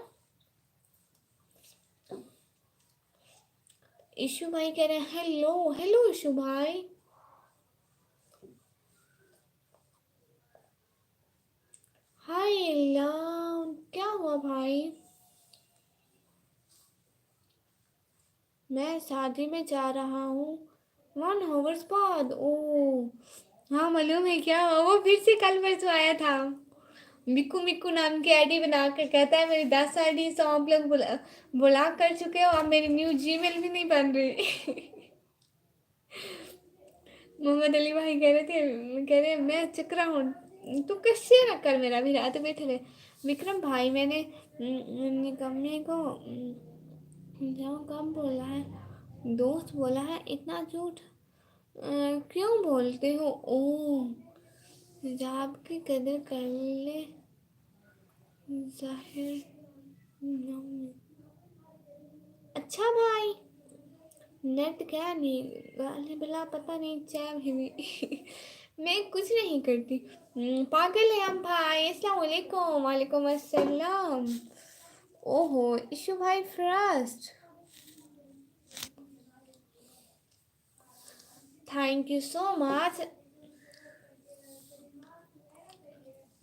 इशू भाई कह रहे हैं हेलो हेलो इशू भाई। हाय अल्लाह, क्या हुआ भाई? मैं शादी में जा रहा हूँ 1 आवर्स बाद। ओ हाँ मालूम है, क्या हुआ? वो फिर से कल परसों आया था, मिक्कू मिक्कू नाम की आईडी बना कर कहता है मेरी 10 आईडी तो आप लोग बुला कर चुके हो, अब मेरी न्यू जीमेल भी नहीं बन रही मोहम्मद अली भाई कह रहे मैं चक्रा हूँ, तू कैसे ना कर मेरा भी रात बैठे रहे। विक्रम भाई मैंने निकम्मे को जो कब बोला है, दोस्त बोला है, इतना झूठ क्यों बोलते हो? ओ हिजाब की कदर कर ले जाहिर। अच्छा भाई, नेट क्या नहीं गाली बला पता नहीं चैम ही मैं कुछ नहीं करती। पागल है हम भाई। अस्सलाम वालेकुम। वालेकुम अस्सलाम। ओहो इशू भाई first, thank you so much.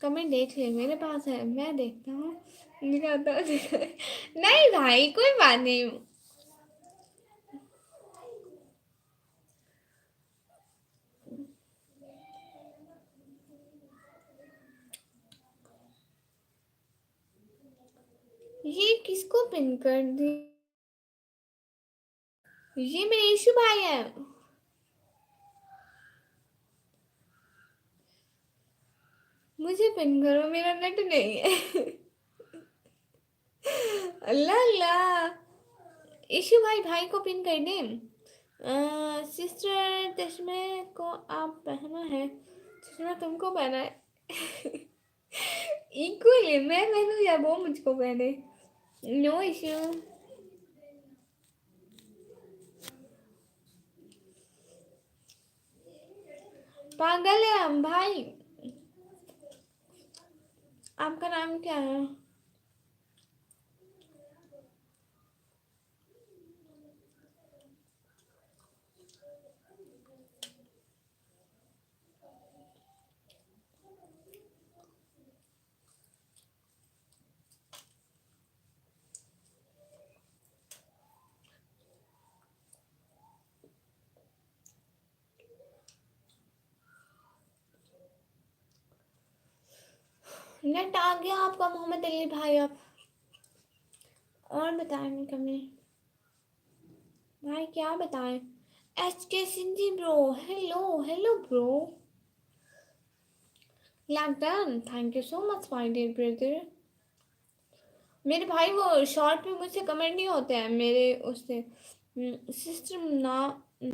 Comment देख ले, मेरे पास है, मैं देखता हूँ। दिखाता हूँ नहीं भाई कोई बात नहीं। ये किसको पिन कर दी? ये मेरे इशू भाई है। मुझे पिन करो, मेरा नेट नहीं है। अल्लाह अल्लाह। इशू भाई, भाई को पिन कर दे। सिस्टर चश्मे को आप पहना है, चश्मा तुमको पहना है। इक्वली मैं पहनूं या वो मुझको पहने, नो इश्यू। पागल है हम भाई। आपका नाम क्या है? नेट आ गया आपका मोहम्मद अली भाई। आप और बताएं कमी भाई, क्या बताएं? H K Sindhi bro, hello hello bro. लैंटन, thank you so much my dear brother. मेरे भाई वो शॉर्ट में मुझसे कमेंट नहीं होते हैं मेरे उससे। सिस्टर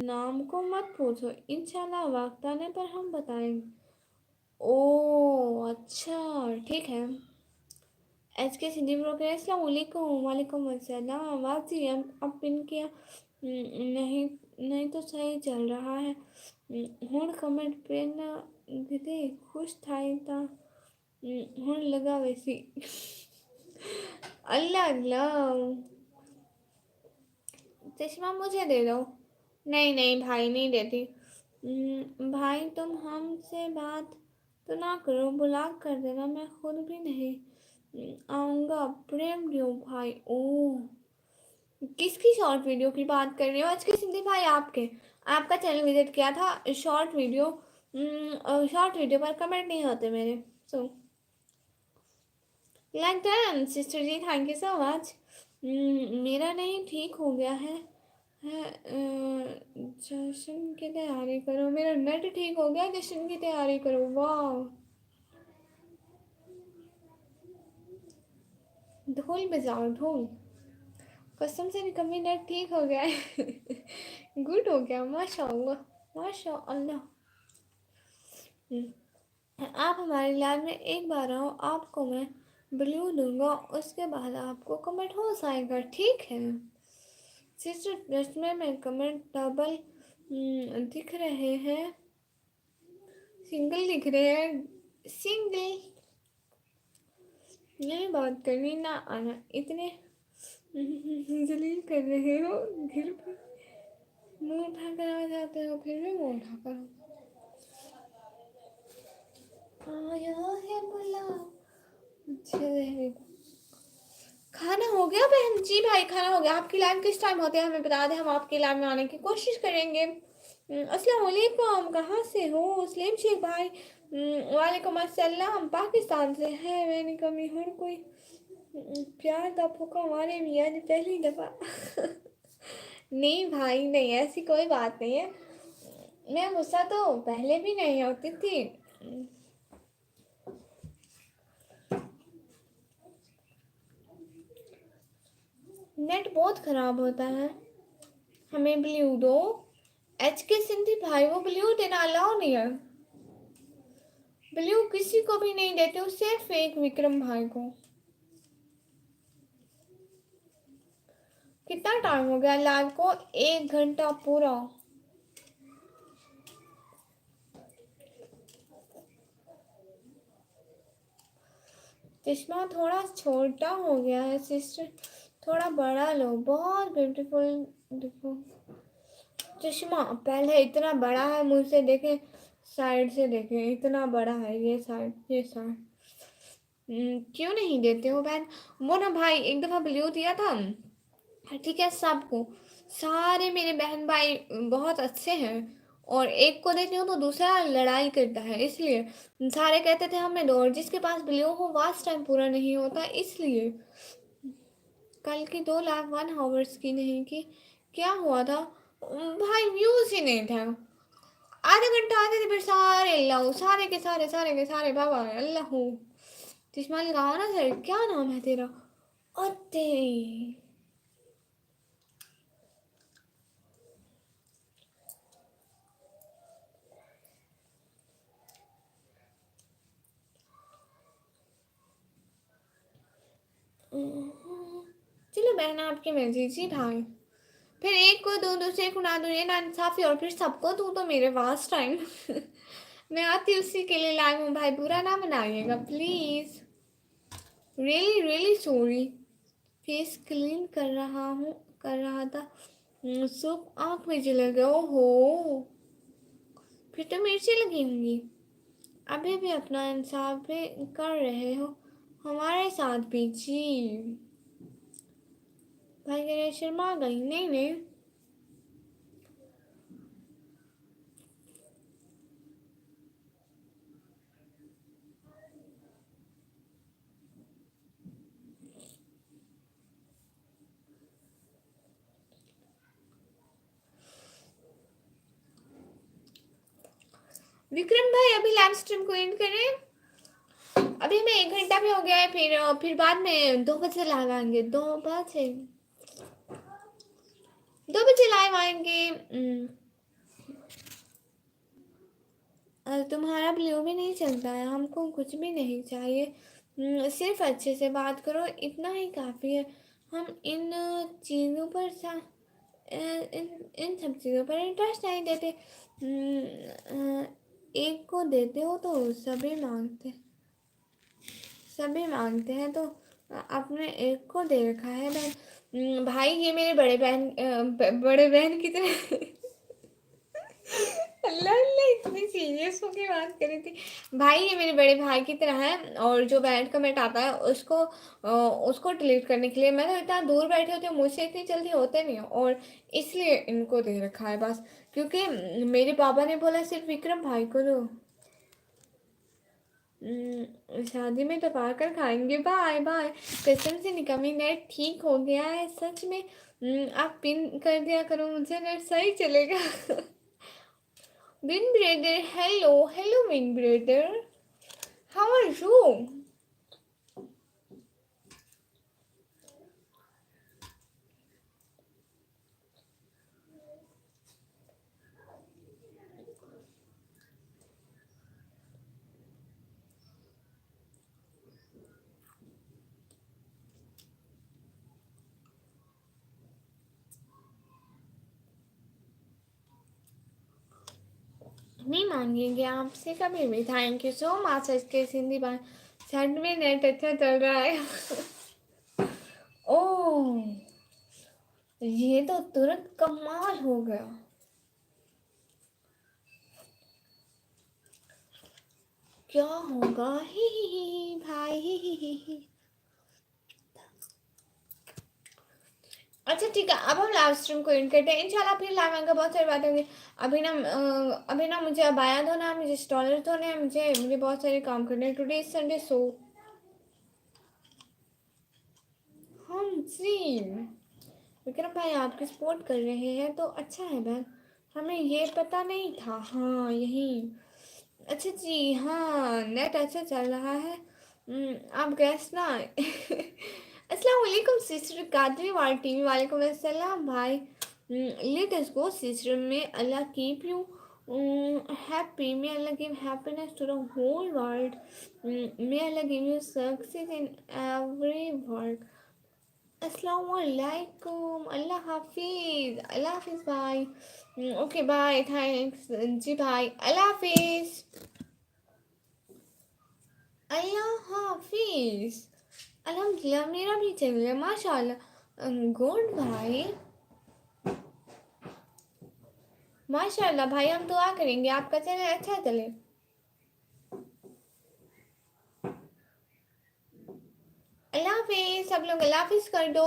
नाम को मत पूछो, इंशाल्लाह वक्त आने पर हम बताएंगे। ओ अच्छा, ठीक है। एच के सिंधी ब्रो के अस्सलाम वालेकुम। वालेकुम अस्सलाम। वाजी अब पिन किया। नहीं नहीं तो सही चल रहा है। ਹੁਣ कमेंट पे ना दीदी खुश था था। ਹੁਣ लगा वैसी। अल्लाह अल्लाह। चश्मा मुझे दे दो। नहीं नहीं भाई नहीं देती। भाई तुम हमसे बात तो ना करो, ब्लॉक कर देना, मैं खुद भी नहीं आऊँगा। प्रेम दियो भाई। ओ किसकी शॉर्ट वीडियो की बात कर रहे हो? आज के सिंधी भाई आपके आपका चैनल विजिट किया था। शॉर्ट वीडियो पर कमेंट नहीं होते मेरे। सो लाइक दैट सिस्टर जी, थैंक यू सो मच। मेरा नहीं ठीक हो गया है जश्न की तैयारी करो। मेरा नेट ठीक हो गया, जश्न की तैयारी करो। वाह, ढोल बजाओ ढोल। कसम से कभी नेट ठीक हो गया है। गुड हो गया, माशाल्लाह माशाल्लाह। आप हमारे लाइव में एक बार आओ, आपको मैं ब्लू दूंगा, उसके बाद आपको कमेंट हो जाएगा, ठीक है? सिस्टर चश्मे में कमेंट डबल दिख रहे हैं, सिंगल दिख रहे हैं। सिंगल नहीं बात करनी ना आना, इतने जलील कर रहे हो। फिर भी मुंह उठा कर आ जाते हो, फिर भी मुंह उठा कर आया है बुला। अच्छा रहेगा। खाना हो गया बहन जी? भाई खाना हो गया। आपकी लाइव किस टाइम होते हैं हमें बता दें, हम आपकी लाइव में आने की कोशिश करेंगे। अस्सलाम वालेकुम, कहाँ से हो सलीम शेख भाई? वालेकुम अस्सलाम, पाकिस्तान से है। मैंने कभी हर कोई प्यार का फूका मारे भी आज पहली दफा। नहीं भाई नहीं, ऐसी कोई बात नहीं है। मैं गुस्सा तो पहले भी नहीं होती थी। नेट बहुत खराब होता है। हमें ब्लू दो। एच के सिंधी भाई वो ब्लू देना अलाउ नहीं है। ब्लू किसी को भी नहीं देते, उससे फेक विक्रम भाई को। कितना टाइम हो गया लाइव को? 1 घंटा पूरा। चश्मा थोड़ा छोटा हो गया है सिस्टर, थोड़ा बड़ा लो। बहुत ब्यूटीफुल देखो चश्मा, पहले इतना बड़ा है, मुझसे देखे साइड से देखे इतना बड़ा है। ये साइड ये साइड क्यों नहीं देते हो बहन? वो ना भाई एक दफ़ा ब्लू दिया था, ठीक है, सबको, सारे मेरे बहन भाई बहुत अच्छे हैं, और एक को देती हूँ तो दूसरा लड़ाई करता है, इसलिए सारे कहते थे हमें दो, और जिसके पास ब्लू हो वास्ट टाइम पूरा नहीं होता, इसलिए कल की 2 लाख 1 हावर्स की नहीं की। क्या हुआ था भाई? व्यूज ही नहीं था। आधा घंटा आते थे, फिर सारे अल्लाह, सारे के सारे बाबा अल्लाह। चश्मा लगाओ ना सर, क्या नाम है तेरा? अते चलो बहन, आपकी मर्जी जी भाई। फिर एक को दो, दूसरे को ना दो, ये ना इंसाफी, और फिर सबको दो तो मेरे पास टाइम। मैं आती उसी के लिए लाई हूँ भाई, बुरा ना मनाइएगा please. Really really sorry. Face clean कर रहा था, सूप आँख में चला गया। ओहो, फिर तो मिर्ची लगी होंगी। अभी भी अपना इंसाफ भी कर रहे हो हमारे साथ भी जी। भाई कह रहे शर्मा गई, नहीं नहीं। विक्रम भाई अभी लाइव स्ट्रीम को एंड करें। अभी मैं 1 घंटा भी हो गया है, फिर बाद में 2 बजे लाइव आएंगे। 2 बजे, 2 बजे लाइव आएंगे। तुम्हारा ब्लू भी नहीं चलता है, हमको कुछ भी नहीं चाहिए। सिर्फ अच्छे से बात करो, इतना ही काफ़ी है। हम इन चीज़ों पर इन सब चीज़ों पर इंटरेस्ट नहीं देते। एक को देते हो तो सभी मांगते हैं, तो आपने एक को दे रखा है बहन। भाई ये मेरे बड़े बहन की तरह। अल्लाह अल्लाह, इतनी सीरियस होके बात करी थी। भाई ये मेरे बड़े भाई की तरह है, और जो बैड कमेंट आता है उसको डिलीट करने के लिए मैं तो इतना दूर बैठे होती हूँ, मुझसे इतनी जल्दी होते नहीं हो, और इसलिए इनको दे रखा है बस, क्योंकि मेरे पापा ने बोला सिर्फ विक्रम भाई को दो। शादी में तो पाकर खाएंगे। Bye bye. कसम से निकम्मी, नेट ठीक हो गया है सच में। आप पिन कर दिया करो मुझे, नेट सही चलेगा। विन ब्रेडर, हेलो हेलो विन ब्रेडर, हाउ आर यू? नहीं मांगेंगे आपसे कभी भी। Thank you so much. इसके सिंधी बात साइड में नेट अच्छा चल रहा है। ओह, ये तो तुरंत कमाल हो गया। क्या होगा? ही भाई ही। अच्छा ठीक है, अब हम लाइव स्ट्रीम को एंड करते हैं। इंशाल्लाह फिर लाइव आएंगे, बहुत सारी बातें होंगी। अभी ना मुझे अबाया धोना है, मुझे स्टॉलर धोने हैं, मुझे बहुत सारे काम करने हैं। टुडे इज संडे, सो हम जी विक्रम भाई आपकी सपोर्ट कर रहे हैं तो अच्छा है बहन, हमें ये पता नहीं था। हाँ यही। अच्छा जी, हाँ नेट अच्छा चल रहा है। आप गैस ना। अस्सलाम वालेकुम सिस्टर कादरी वाली टीवी, वालेकुम अस्सलाम भाई। लेट अस गो सिस्टर, में अल्लाह कीप यू हैप्पी, मे अल्लाह give happiness to the whole world, may अल्लाह give you success in every work. अस्सलाम वालेकुम, अल्लाह हाफिज़ भाई। ओके बाय, थैंक्स जी भाई, अल्लाह हाफिज़, अल्लाह हाफिज़। अल्हम्दुलिल्लाह मेरा भी चल गया माशाल्लाह। गुड भाई, माशाल्लाह भाई, हम दुआ करेंगे आपका चैनल अच्छा चले। हाफिज़। सब लोग अल्लाह हाफिज़ कर दो।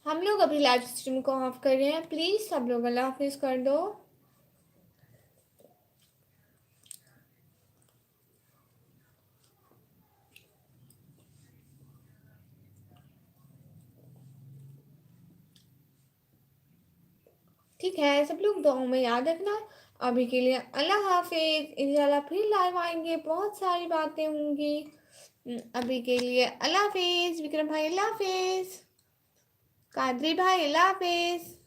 हम लोग अभी लाइव स्ट्रीम को ऑफ कर रहे हैं, प्लीज़ सब लोग अल्लाह हाफिज़ कर दो। ठीक है, सब लोग दुआओं में याद रखना। अभी के लिए अल्लाह हाफिज़। इंशाल्लाह फिर लाइव आएंगे, बहुत सारी बातें होंगी। अभी के लिए अल्लाह हाफिज़। विक्रम भाई अल्लाह हाफिज़। कादरी भाई अल्लाह हाफिज़।